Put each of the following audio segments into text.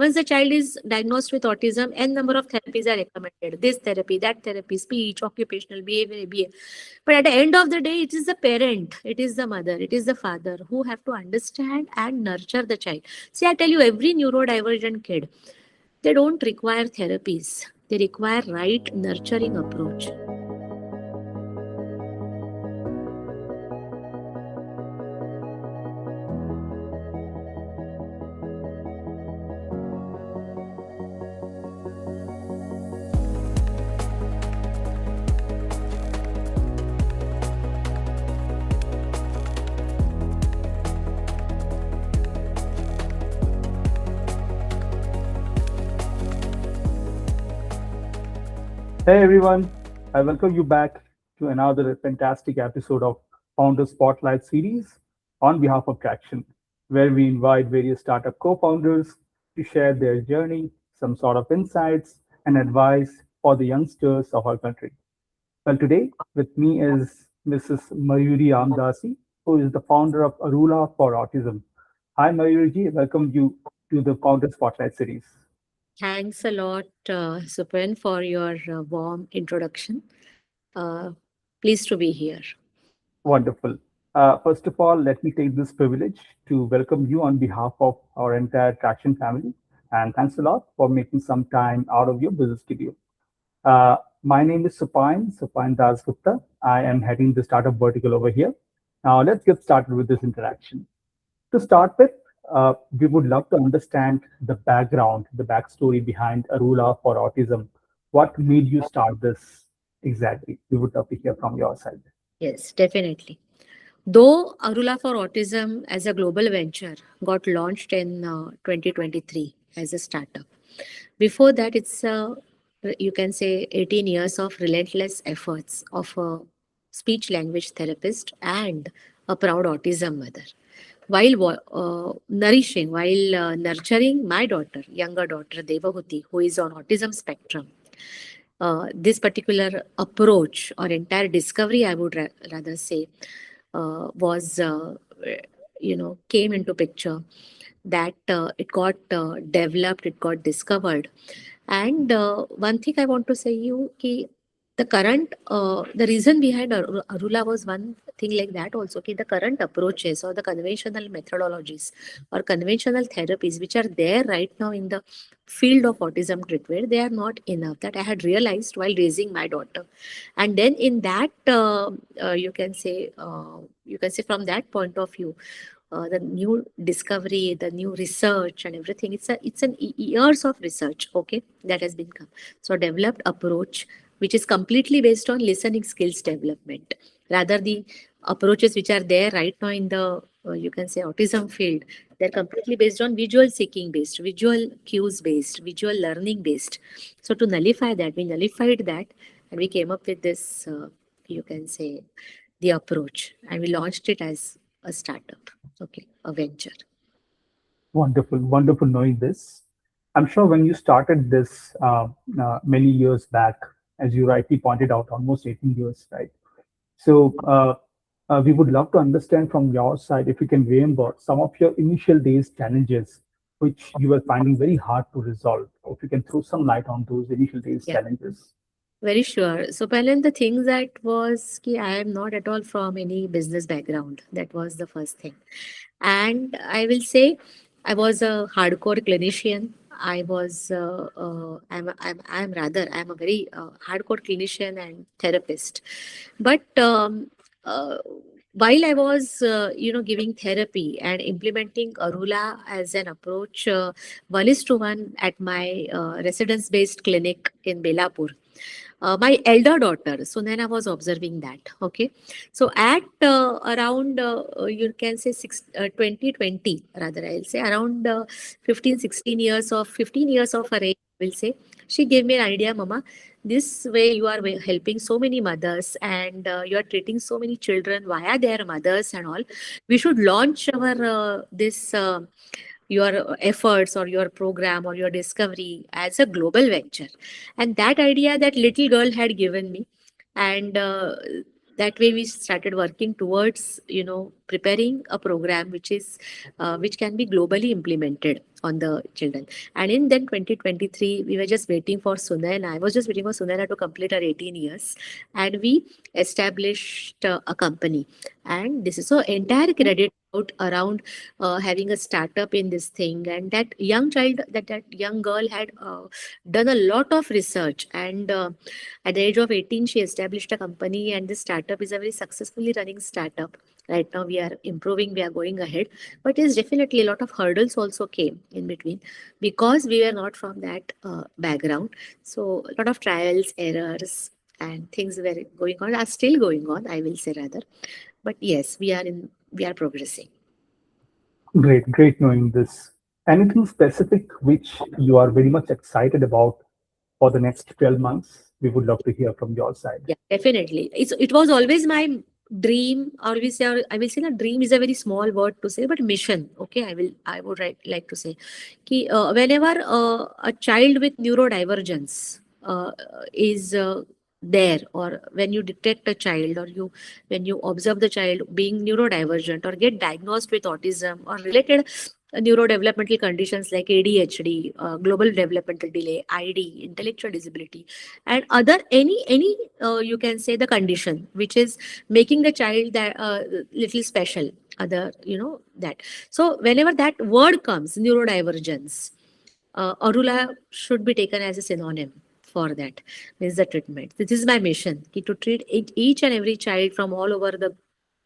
Once the child is diagnosed with autism, n number of therapies are recommended. This therapy, that therapy, speech, occupational behavior, but at the end of the day, it is the parent, it is the mother, it is the father who have to understand and nurture the child. See, I tell you, every neurodivergent kid, they don't require therapies. They require right nurturing approach. Hey everyone, I welcome you back to another fantastic episode of Founder Spotlight series on behalf of Traction, where we invite various startup co founders to share their journey, some sort of insights, and advice for the youngsters of our country. Well, today with me is Mrs. Mayuri Amdasi, who is the founder of Arula for Autism. Hi, Mayuri, welcome you to the Founder Spotlight series. Thanks a lot, Supan, for your warm introduction. Uh, Pleased to be here. Wonderful. First of all, let me take this privilege to welcome you on behalf of our entire Traction family. And thanks a lot for making some time out of your busy schedule. My name is Supine Dasgupta. I am heading the startup vertical over here. Now, let's get started with this interaction. To start with, we would love to understand the background, the backstory behind Arula for Autism. What made you start this exactly? We would love to hear from your side. Yes, definitely. Though Arula for Autism as a global venture got launched in 2023 as a startup, before that, it's you can say 18 years of relentless efforts of a speech language therapist and a proud autism mother. While nurturing my daughter, younger daughter Devahuti, who is on autism spectrum, this particular approach or entire discovery, I would rather say, was came into picture, that it got developed, it got discovered. And one thing I want to say you ki the reason behind Arula was one thing like that also, ki the current approaches or the conventional methodologies or conventional therapies which are there right now in the field of autism treatment, they are not enough. That I had realized while raising my daughter. And then in that, you can say from that point of view, the new discovery, the new research and everything. It's an years of research, okay, that has been come. So developed approach which is completely based on listening skills development. Rather the approaches which are there right now in the you can say autism field, they're completely based on visual seeking based, visual cues based, visual learning based. So to nullify that, we nullified that and we came up with this you can say the approach, and we launched it as a startup, okay, a venture. Wonderful, wonderful knowing this. I'm sure when you started this many years back, as you rightly pointed out, almost 18 years, right? So we would love to understand from your side if you can remember some of your initial days challenges, which you were finding very hard to resolve. If you can throw some light on those initial days Yeah, challenges. very sure. So, Palan, the thing that was ki I am not at all from any business background. That was the first thing. And I will say I was a hardcore clinician. I was, I'm a very hardcore clinician and therapist. But while I was, giving therapy and implementing Arula as an approach, one is to one at my residence-based clinic in Belapur, my elder daughter Sunena was observing that, okay. So at around you can say 2020, rather I'll say around 15 16 years of 15 years of her age, will say, she gave me an idea, mama, this way you are helping so many mothers and you are treating so many children via their mothers and all, we should launch our this your efforts or your program or your discovery as a global venture. And that idea that little girl had given me, and that way we started working towards preparing a program which is which can be globally implemented. on the children. And in then 2023, we were just waiting for Sunaina. I was just waiting for Sunaina to complete her 18 years. And we established a company. And this is so entire credit out around having a startup in this thing. And that young child, that young girl had done a lot of research. And at the age of 18, she established a company. And this startup is a very successfully running startup. Right now, we are improving, we are going ahead, but yes, definitely a lot of hurdles also came in between because we were not from that background. So a lot of trials, errors, and things were going on, are still going on, I will say rather. But yes, we are progressing. Great, great knowing this. Anything specific which you are very much excited about for the next 12 months? We would love to hear from your side. Yeah, definitely. It was always my dream, or we say, or I will say, that dream is a very small word to say, but mission. Okay, I would like to say, कि whenever a child with neurodivergence is there, or when you detect a child, or when you observe the child being neurodivergent or get diagnosed with autism or related neurodevelopmental conditions like ADHD, global developmental delay, ID, intellectual disability, and other any you can say the condition which is making the child that little special, other that. So whenever that word comes, neurodivergence, Arula should be taken as a synonym for that, means the treatment. This is my mission, to treat each and every child from all over the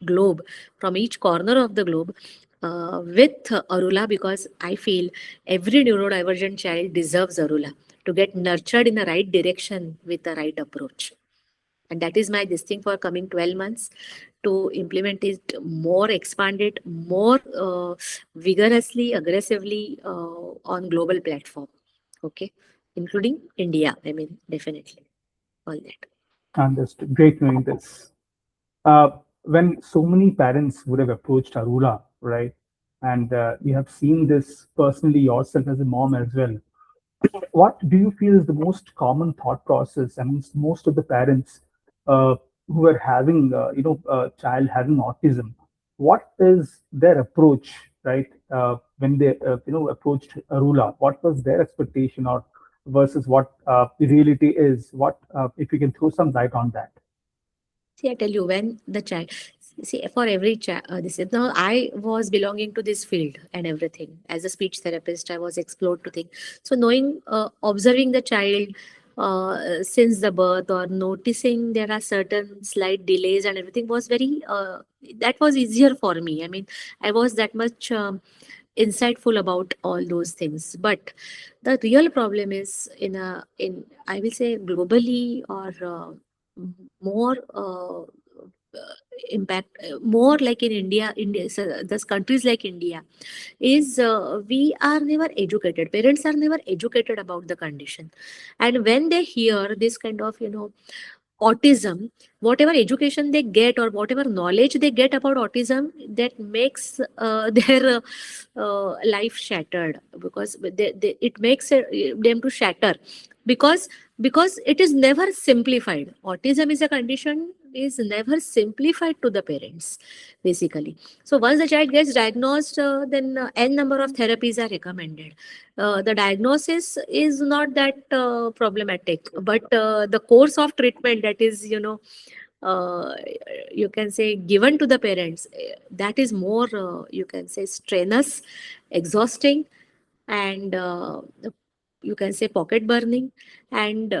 globe, from each corner of the globe, with Arula, because I feel every neurodivergent child deserves Arula to get nurtured in the right direction with the right approach. And that is my this thing for coming 12 months, to implement it more, expand it more vigorously, aggressively on global platform. Okay, including India. I mean, definitely all that. Understood. Great knowing this. Uh, when so many parents would have approached Arula, right? And you have seen this personally yourself as a mom as well. What do you feel is the most common thought process amongst most of the parents uh, who are having, a child having autism? What is their approach, right? When they, approached Arula, what was their expectation or versus what the reality is? What, if you can throw some light on that? See, I tell you, when the child, see, for every child, this is now, I was belonging to this field and everything. As a speech therapist, I was explored to think. So, knowing, observing the child since the birth, or noticing there are certain slight delays and everything was very, that was easier for me. I mean, I was that much insightful about all those things. But the real problem is in I will say globally, or more impact, more like in India, so those countries like India, is we are never educated. Parents are never educated about the condition, and when they hear this kind of autism, whatever education they get or whatever knowledge they get about autism, that makes their life shattered, because it makes them to shatter, because it is never simplified. Autism is a condition is never simplified to the parents, basically. So once the child gets diagnosed, then n number of therapies are recommended. The diagnosis is not that problematic, but the course of treatment that is, uh, you can say, given to the parents, that is more, you can say, strenuous, exhausting, and you can say pocket burning, and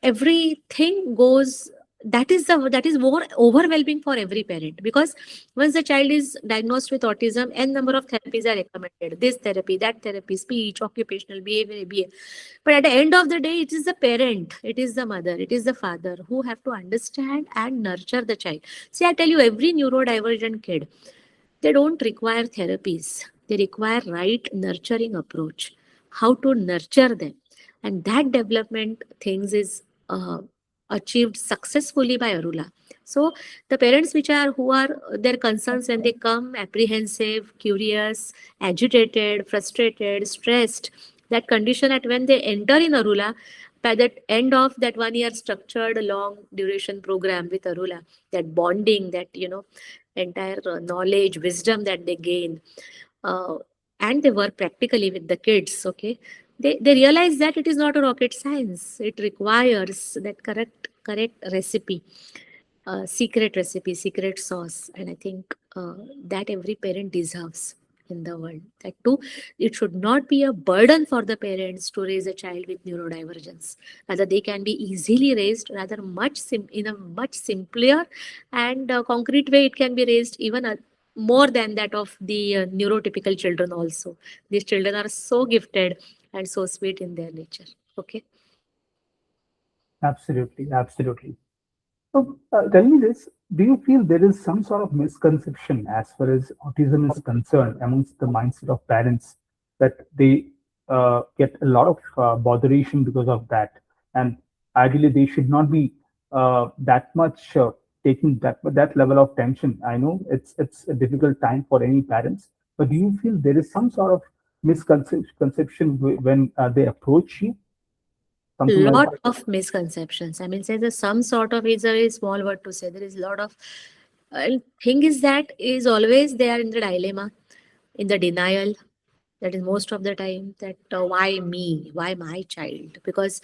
everything goes, that is more overwhelming for every parent, because once the child is diagnosed with autism, n number of therapies are recommended, this therapy, that therapy, speech, occupational behavior, but at the end of the day, it is the parent, it is the mother, it is the father who have to understand and nurture the child. See, I tell you, every neurodivergent kid, they don't require therapies. They require right nurturing approach. How to nurture them, and that development things is achieved successfully by Arula. So the parents which are who are their concerns when they come apprehensive, curious, agitated, frustrated, stressed, that condition at when they enter in Arula, by that end of that 1 year structured long duration program with Arula, that bonding, that entire knowledge, wisdom that they gain, uh, and they work practically with the kids, okay, they realize that it is not a rocket science. It requires that correct recipe, secret recipe, secret sauce. And I think that every parent deserves in the world. That too, it should not be a burden for the parents to raise a child with neurodivergence. Rather, they can be easily raised, rather in a much simpler and concrete way. It can be raised even more than that of the neurotypical children also. These children are so gifted and so sweet in their nature. Okay. Absolutely, absolutely. So, tell me this, do you feel there is some sort of misconception as far as autism is concerned amongst the mindset of parents that they get a lot of botheration because of that? And ideally, they should not be that much taking that level of tension. I know it's a difficult time for any parents, but do you feel there is some sort of misconception when they approach you, something like Lot that? of misconceptions. I mean, say the some sort of is a very small word to say. There is a lot of thing is that is always they are in the dilemma, in the denial. That is most of the time that why me, why my child? Because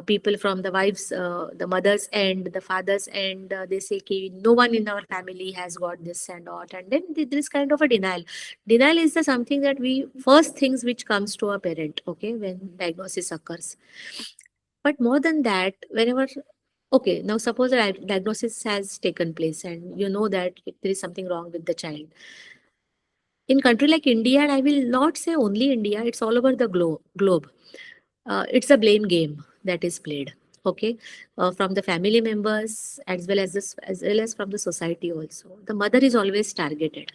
people from the wives, the mother's end, the father's end, they say ki no one in our family has got this and that, and then there is kind of a denial. Denial is the something that we first things which comes to a parent, okay, when diagnosis occurs. But more than that, whenever, okay, now suppose a diagnosis has taken place and you know that there is something wrong with the child. In country like India, and I will not say only India, it's all over the globe. It's a blame game that is played. Okay, from the family members as well as from the society also. The mother is always targeted.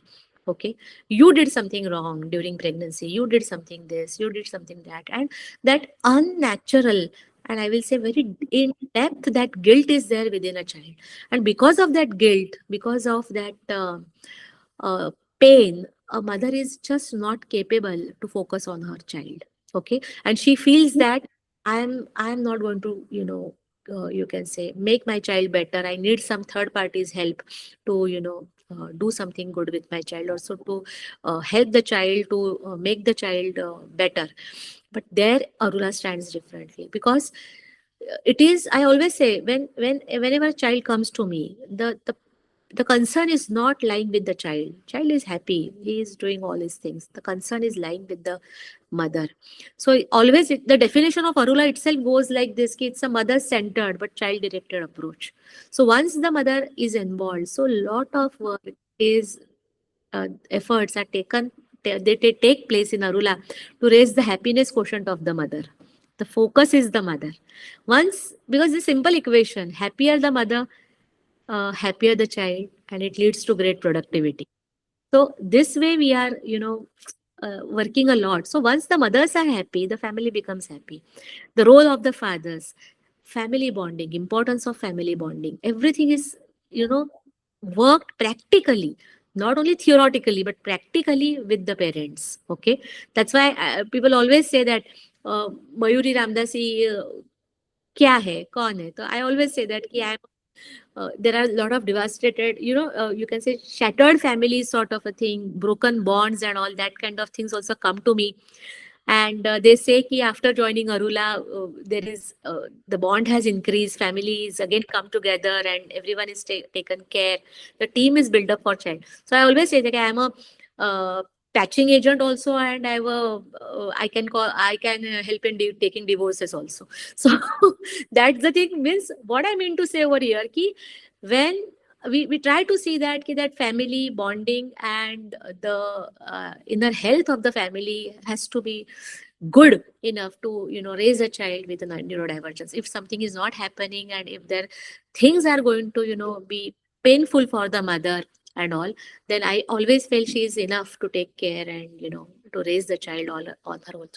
Okay, you did something wrong during pregnancy. You did something this. You did something that, and that unnatural, and I will say very in depth, that guilt is there within a child, and because of that guilt, because of that. Uh, pain, a mother is just not capable to focus on her child. Okay, and she feels that I'm not going to, you can say, make my child better. I need some third party's help to, do something good with my child, also to help the child, to make the child better. But there Arula stands differently, because it is, I always say, whenever a child comes to me, the concern is not lying with the child is happy, he is doing all his things. The concern is lying with the mother. So always the definition of Arula itself goes like this, ki it's a mother centered but child directed approach. So once the mother is involved, so lot of work is, efforts are taken, they take place in Arula to raise the happiness quotient of the mother. The focus is the mother. Once, because the simple equation, happier the mother, happier the child, and it leads to great productivity. So this way we are, working a lot. So once the mothers are happy, the family becomes happy. The role of the fathers, family bonding, importance of family bonding, everything is, worked practically, not only theoretically but practically with the parents. Okay, that's why people always say that Mayuri Ramdasi क्या है कौन है तो I always say that कि there are a lot of devastated, you can say shattered families, sort of a thing, broken bonds and all that kind of things also come to me. And they say ki after joining Arula, there is the bond has increased, families again come together and everyone is taken care, the team is built up for child. So I always say that I am a patching agent also, and I can help in taking divorces also. So that's the thing, means what I mean to say over here ki when we try to see that that family bonding and the inner health of the family has to be good enough to raise a child with a neurodivergence. If something is not happening and if there things are going to be painful for the mother and all, then I always feel she is enough to take care and to raise the child all on her own.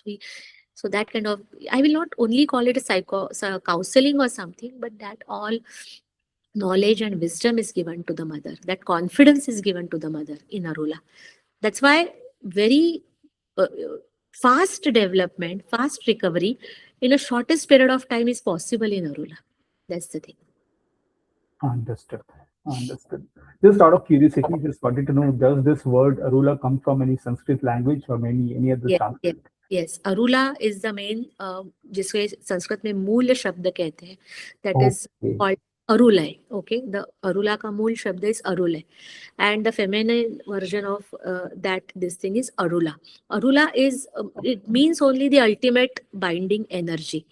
So that kind of, I will not only call it a counseling or something, but that all knowledge and wisdom is given to the mother, that confidence is given to the mother in Arula. That's why very fast development, fast recovery in a shortest period of time is possible in Arula. That's the thing. Understood. Understood. Just out of curiosity, just wanted to know, does this word Arula come from any Sanskrit language or any other Yes, yes, Sanskrit? yes. Arula is the main, जिसको संस्कृत में मूल शब्द कहते हैं. That is Okay. called अरुलय. Okay, the अरुला का मूल शब्द is अरुलय, and the feminine version of that this thing is Arula. Arula is it means only the ultimate binding energy,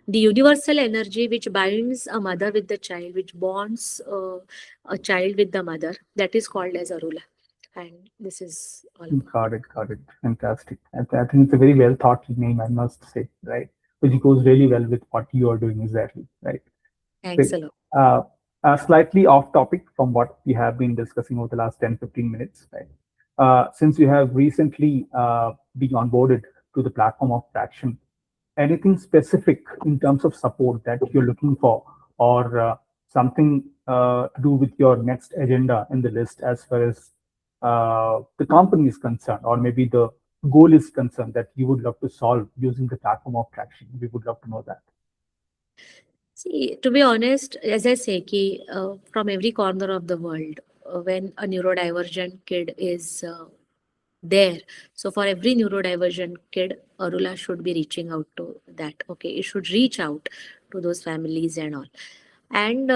the universal energy which binds a mother with the child, which bonds a child with the mother. That is called as Arula, and this is all about. Got it, got it. Fantastic. I think it's a very well thought name, I must say, right? Which goes really well with what you are doing exactly, right? Thanks Great. a lot. Uh, Slightly off topic from what we have been discussing over the last 10-15 minutes, right? Since you have recently been onboarded to the platform of Traction, anything specific in terms of support that you're looking for, or something to do with your next agenda in the list as far as the company is concerned, or maybe the goal is concerned that you would love to solve using the platform of Traction? We would love to know that. See, to be honest, as I say, ki, from every corner of the world, when a neurodivergent kid is there, so for every neurodivergent kid, Arula should be reaching out to that. Okay, it should reach out to those families and all. And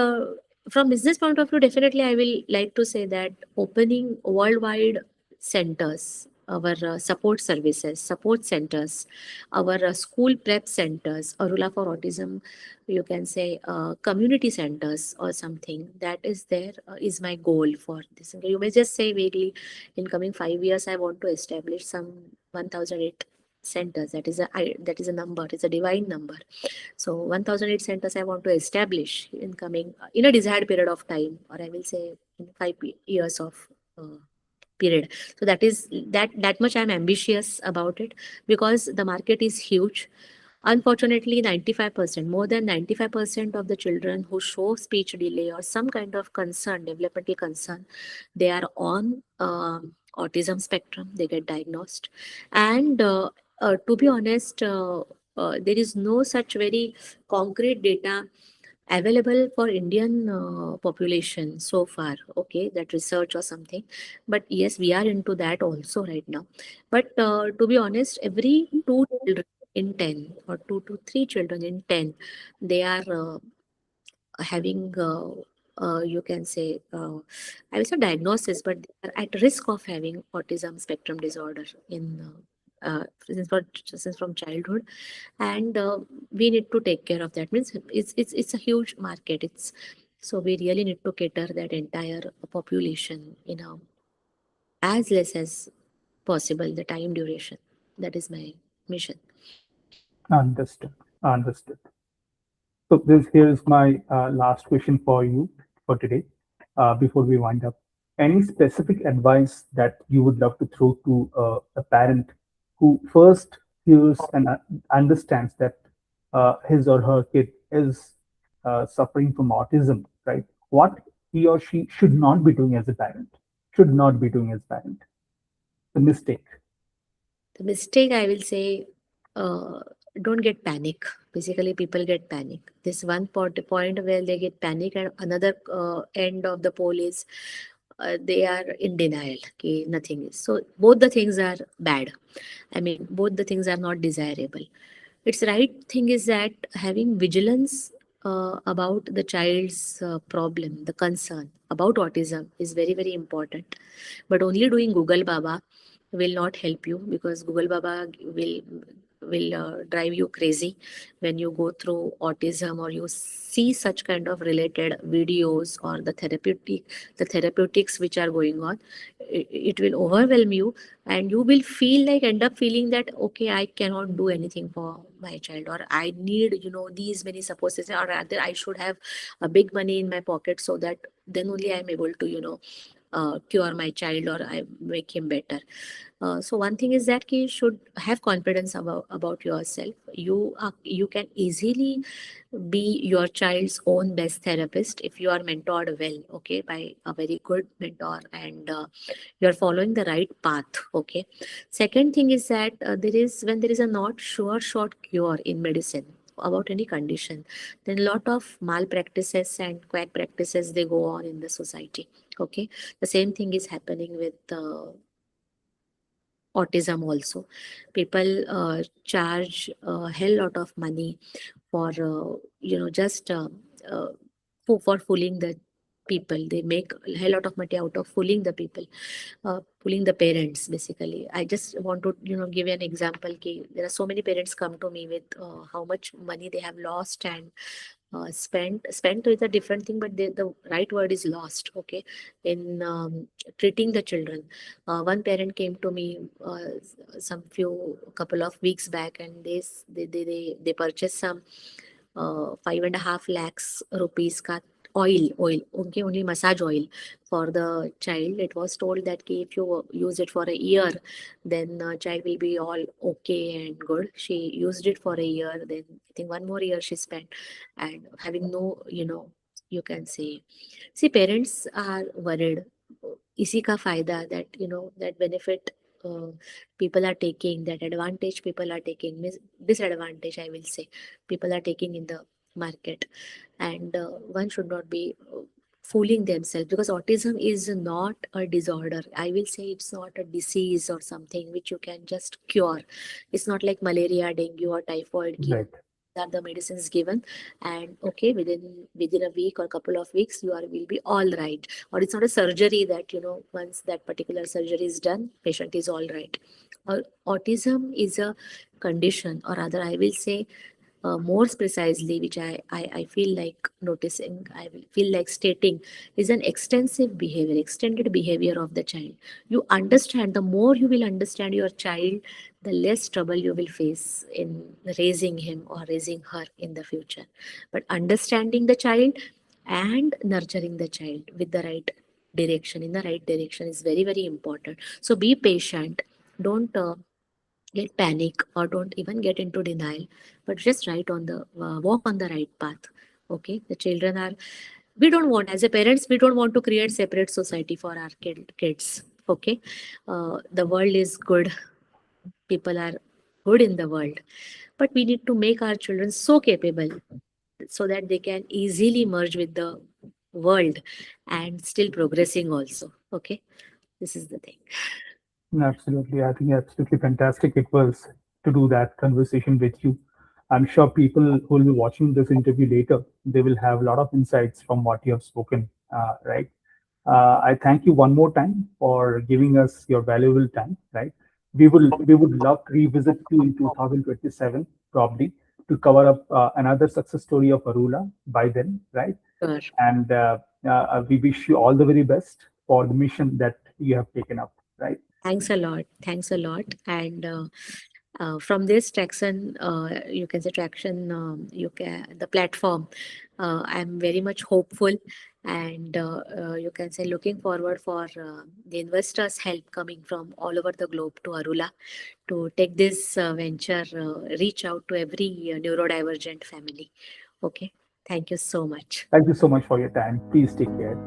from business point of view, definitely I will like to say that opening worldwide centers, our support services, support centers, our school prep centers, Arula for Autism, you can say community centers or something that is there is my goal for this. You may just say vaguely, in coming 5 years, I want to establish some 1008 centers. That is a number. It's a divine number. So 1008 centers I want to establish in coming in a desired period of time, or I will say in 5 years of period. So that much I'm ambitious about it, because the market is huge. Unfortunately, 95%, more than 95% of the children who show speech delay or some kind of concern, developmental concern, they are on autism spectrum. They get diagnosed, and to be honest, there is no such very concrete data available for Indian population so far. Okay, that research or something, but yes, we are into that also right now. But to be honest, every two children in 10, or 2 to 3 children in 10, they are having you can say I will say diagnosis, but they are at risk of having autism spectrum disorder in since from childhood. And we need to take care of that. Means it's a huge market. It's so we really need to cater that entire population in a as less as possible the time duration. That is my mission. Understood. Understood. So this here is my last question for you for today. Before we wind up, any specific advice that you would love to throw to a parent who first hears and understands that his or her kid is suffering from autism, right? What he or she should not be doing as a parent, should not be doing as a parent. The mistake. The mistake I will say, uh, don't get panic. Basically, people get panic. This one point where they get panic, and another end of the pole is they are in denial. Okay, nothing is. So both the things are bad. I mean, both the things are not desirable. It's right thing is that having vigilance about the child's problem, the concern about autism is very, very important. But only doing Google Baba will not help you, because Google Baba will drive you crazy when you go through autism, or you see such kind of related videos, or the therapeutics which are going on. It will overwhelm you, and you will end up feeling that okay, I cannot do anything for my child, or I need these many support systems, or rather I should have a big money in my pocket, so that then only I'm able to cure my child, or I make him better. So one thing is that you should have confidence about yourself. You can easily be your child's own best therapist if you are mentored well, okay, by a very good mentor, and you're following the right path. Okay. Second thing is that there is when there is a not sure short cure in medicine. about any condition, then a lot of malpractices and quack practices they go on in the society. Okay, the same thing is happening with autism also. People charge a hell lot of money for just uh, for fooling the people. They make a hell lot of money out of fooling the people, fooling the parents basically. I just want to give an example. There are so many parents come to me with how much money they have lost and spent is a different thing, but the right word is lost. Okay, in treating the children. One parent came to me some few couple of weeks back, and they purchased some 5.5 lakhs rupees ka oil, okay, only massage oil for the child. It was told that ki if you use it for a year, then child will be all okay and good. She used it for a year, then I think one more year she spent, and having no, you can say, see, parents are worried. इसी का फायदा, that that benefit uh, people are taking, that advantage people are taking, disadvantage I will say, people are taking in the market. And one should not be fooling themselves, because autism is not a disorder. I will say it's not a disease or something which you can just cure. It's not like malaria, dengue or typhoid. Right. Are the medicines given, and okay, within a week or couple of weeks you are will be all right. Or it's not a surgery that once that particular surgery is done, patient is all right. Or autism is a condition, or rather I will say more precisely, which I feel like noticing, I will feel like stating, is an extended behavior of the child. You understand, the more you will understand your child, the less trouble you will face in raising him or raising her in the future. But understanding the child and nurturing the child with the right direction, in the right direction, is very, very important. So be patient. Don't get panic, or don't even get into denial, but just walk on the right path. Okay, the children are, we don't want, as a parents, we don't want to create separate society for our kids. Okay, the world is good, people are good in the world, but we need to make our children so capable so that they can easily merge with the world and still progressing also. Okay, this is the thing. Absolutely. I think absolutely fantastic it was to do that conversation with you. I'm sure people who will be watching this interview later, they will have a lot of insights from what you have spoken, right? I thank you one more time for giving us your valuable time, right? We would love to revisit you in 2027, probably, to cover up another success story of Arula by then, right? Sure. And we wish you all the very best for the mission that you have taken up, right? Thanks a lot. Thanks a lot. And from this traction, you can say traction, you can the platform. I'm very much hopeful, and you can say looking forward for the investors' help coming from all over the globe to Arula to take this venture, reach out to every neurodivergent family. Okay. Thank you so much. Thank you so much for your time. Please take care.